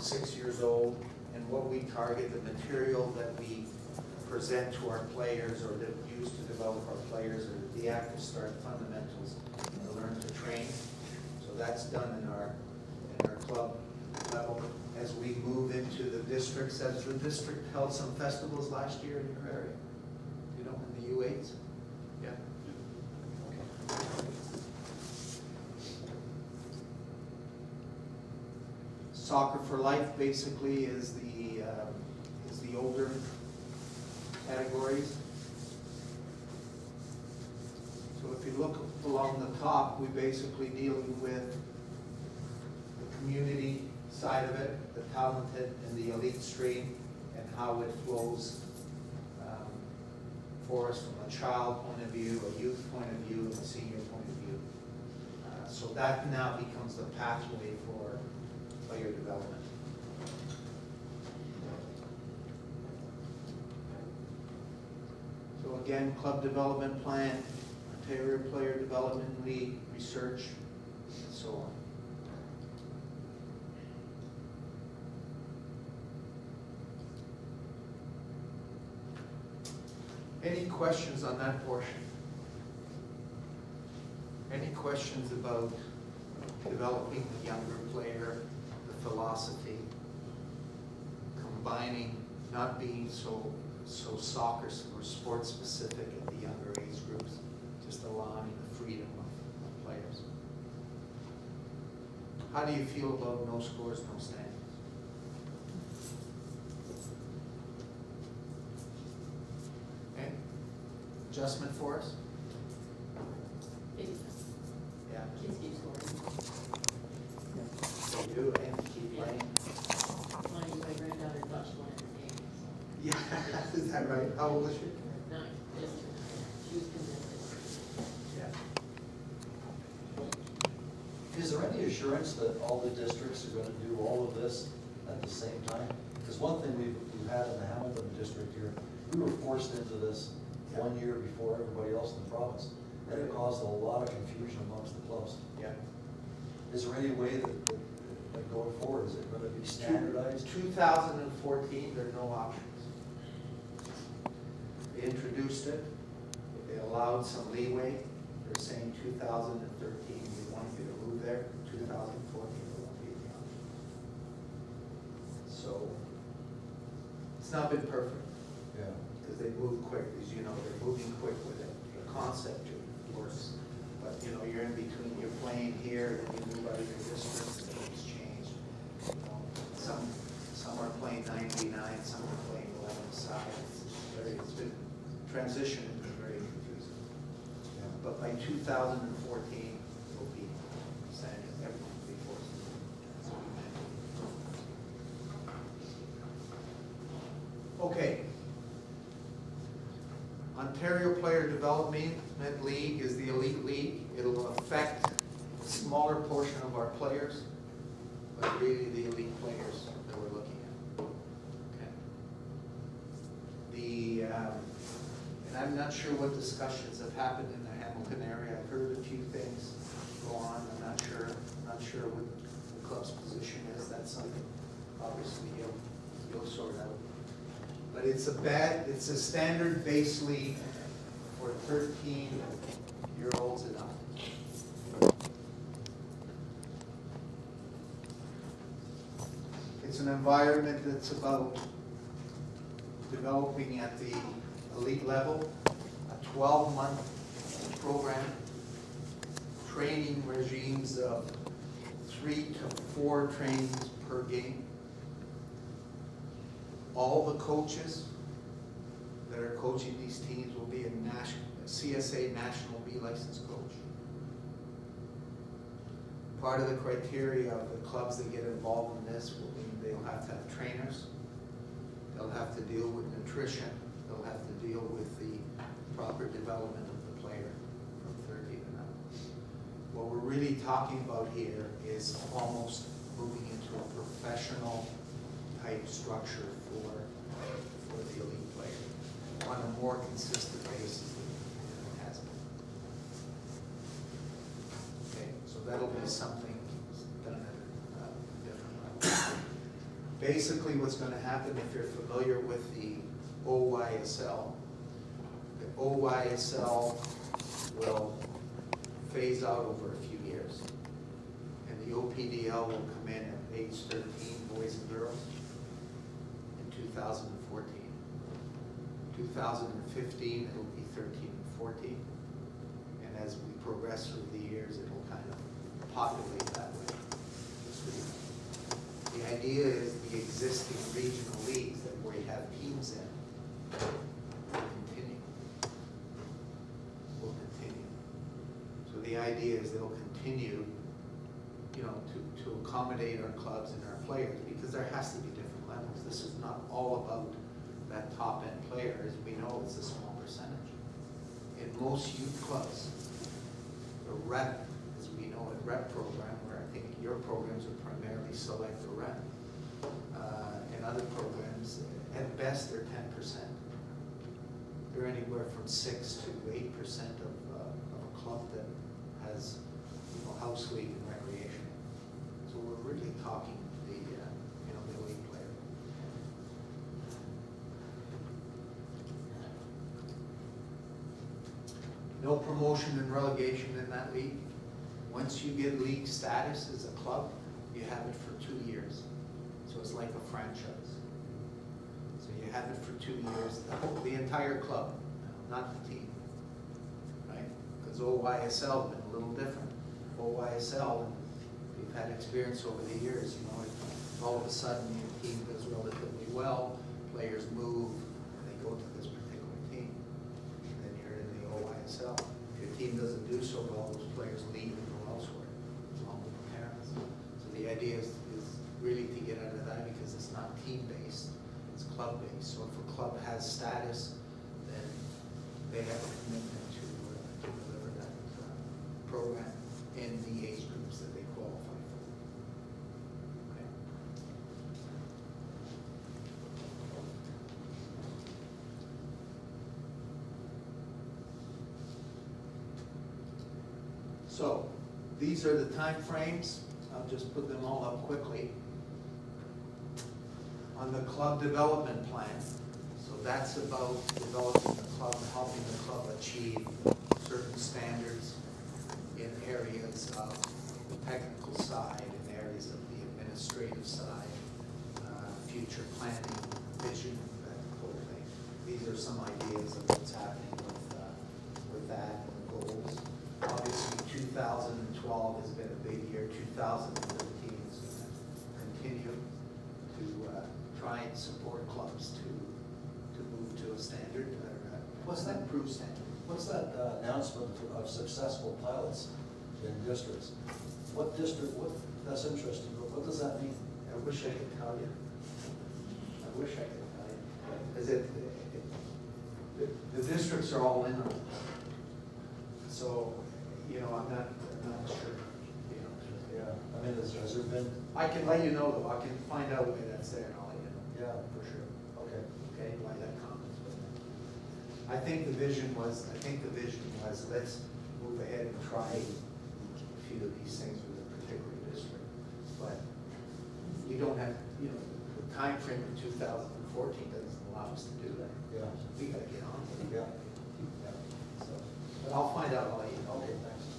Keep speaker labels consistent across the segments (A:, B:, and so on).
A: 6 years old, and what we target, the material that we present to our players or that we use to develop our players are the active start fundamentals to learn to train. So that's done in our club level. As we move into the districts, as the district held some festivals last year in your area, you know, in the U8s? Yeah. Okay. Soccer for Life basically is the older categories. So if you look along the top, we basically dealing with the community side of it, the talented and the elite stream, and how it flows for us from a child point of view, a youth point of view, and a senior point of view. So that now becomes the pathway for player development. So again, club development plan, Ontario Player Development League, research, and so on. Any questions on that portion? Any questions about developing the younger player, the philosophy, combining, not being so soccer or sports specific at the younger age groups, just allowing the freedom of players? How do you feel about no scores, no standings? Okay, adjustment for us? Yeah.
B: Kids keep scoring.
A: They do, and keep playing.
B: My granddaughter thought she wanted the game, so.
A: Yeah, is that right? How old is she?
B: 9, just turned 9. She was convinced.
A: Yeah.
C: Is there any assurance that all the districts are going to do all of this at the same time? Because one thing we've had in the Hamilton district here, we were forced into this 1 year before everybody else in the province, and it caused a lot of confusion amongst the clubs.
A: Yeah.
C: Is there any way that going forward, is it going to be standardized?
A: 2014, there are no options. They introduced it, they allowed some leeway. They're saying 2013, we want you to move there. 2014, there won't be the option. So, it's not been perfect,
C: Yeah.
A: because they move quick, as you know, they're moving quick with it. The concept, of course, but you know, you're in between, you're playing here, then you move out of your district, and things change. You know, some are playing 99, some are playing 11 aside. It's been, transition has been very confusing.
C: Yeah.
A: But by 2014, it will be standard, everyone will be forced. Okay. Ontario Player Development League is the elite league. It'll affect a smaller portion of our players, but really the elite players that we're looking at. Okay. And I'm not sure what discussions have happened in the Hamilton area. I've heard a few things go on. I'm not sure what the club's position is. That's something obviously you'll sort out. But it's a standard base league for 13-year-olds and up. It's an environment that's about developing at the elite level, a 12-month program, training regimes of 3 to 4 trainings per game. All the coaches that are coaching these teams will be a CSA National B licensed coach. Part of the criteria of the clubs that get involved in this will mean they'll have to have trainers, they'll have to deal with nutrition, they'll have to deal with the proper development of the player from 13 and up. What we're really talking about here is almost moving into a professional type structure for the elite player on a more consistent basis than it has been. Okay, so that'll be something done at a different level. Basically, what's gonna happen, if you're familiar with the OYSL, the OYSL will phase out over a few years. And the OPDL will come in at age 13, boys and girls, in 2014. 2015, it'll be 13 and 14. And as we progress through the years, it'll kind of populate that way. The idea is the existing regional leagues that we have teams in will continue. Will continue. So the idea is they'll continue, you know, to accommodate our clubs and our players, because there has to be different levels. This is not all about that top end player. As we know, it's a small percentage. In most youth clubs, the rep, as we know, a rep program, where I think your programs are primarily select or rep, and other programs, at best, they're 10%. They're anywhere from 6 to 8% of a club that has, you know, house league and recreation. So we're really talking the, you know, the elite player. No promotion and relegation in that league. Once you get league status as a club, you have it for 2 years. So it's like a franchise. So you have it for 2 years, the entire club, not the team, right? Because OYSL has been a little different. OYSL, we've had experience over the years, you know, if all of a sudden your team does relatively well, players move, and they go to this particular team, and then you're in the OYSL. If your team doesn't do so well, those players leave and go elsewhere, along with the parents. So the idea is really to get out of that, because it's not team-based, it's club-based. So if a club has status, then they have a commitment to deliver that program in the age groups that they qualify for. Okay. So these are the time frames. I'll just put them all up quickly. On the club development plan, so that's about developing the club, helping the club achieve certain standards in areas of the technical side, in areas of the administrative side, future planning, vision, that whole thing. These are some ideas of what's happening with that and the goals. Obviously, 2012 has been a big year. 2013 is going to continue to try and support clubs to move to a standard,
C: What's that?
A: improved standard.
C: What's that announcement of successful pilots in districts? What district, that's interesting, but what does that mean?
A: I wish I could tell you. I wish I could tell you. Because the districts are all in on it. So, you know, I'm not sure. You know,
C: Yeah, I mean, has there been?
A: I can let you know though. I can find out why that's there and I'll let you know.
C: Yeah.
A: For sure.
C: Okay.
A: Okay, why that comment was there. I think the vision was, let's move ahead and try a few of these things with a particular district. But you don't have, you know, the time frame of 2014 doesn't allow us to do that.
C: Yeah.
A: We gotta get on with it.
C: Yeah. Yeah.
A: So, but I'll find out, I'll let you know.
C: Okay, thanks.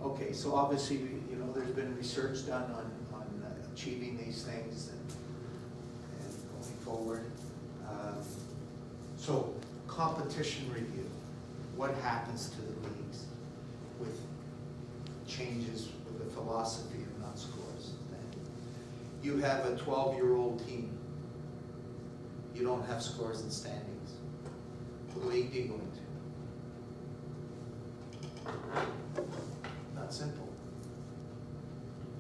A: Okay, so obviously, you know, there's been research done on achieving these things and going forward. So competition review, what happens to the leagues with changes with the philosophy of not scores? Then you have a 12-year-old team. You don't have scores and standings. What league do you go into? Not simple.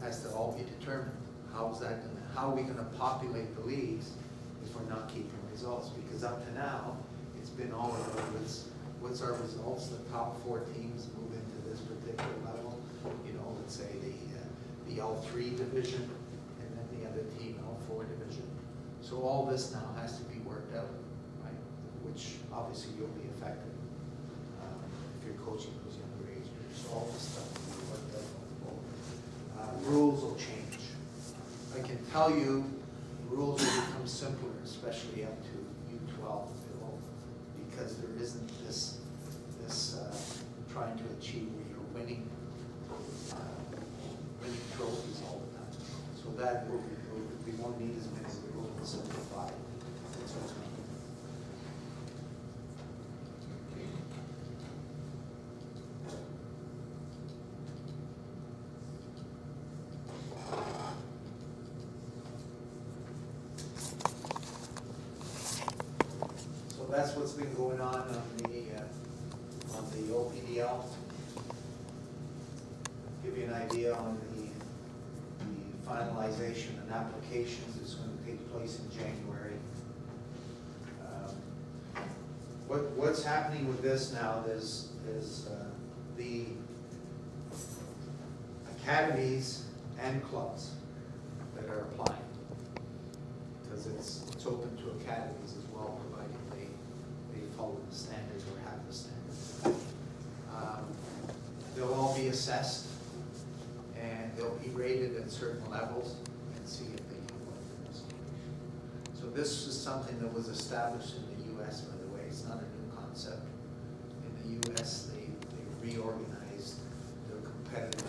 A: Has to all be determined. How are we gonna populate the leagues if we're not keeping results? Because up to now, it's been all about what's our results, the top 4 teams move into this particular level. You know, let's say the L3 division, and then the other team, L4 division. So all this now has to be worked out, right? Which obviously you'll be affected affected. If you're coaching those younger age groups, all this stuff will be worked out going forward. Rules will change. I can tell you, rules will become simpler, especially up to U12, because there isn't this trying to achieve where you're winning trophies all the time. So that we won't need as many rules, we'll simplify. That's what's going on. So that's what's been going on the OPDL. Give you an idea on the finalization and applications that's going to take place in January. What's happening with this now is the academies and clubs that are applying, because it's open to academies as well, provided they follow the standards or have the standards. They'll all be assessed, and they'll be rated at certain levels and see if they can work in this. So this is something that was established in the U.S., by the way. It's not a new concept. In the U.S., they reorganized their competitive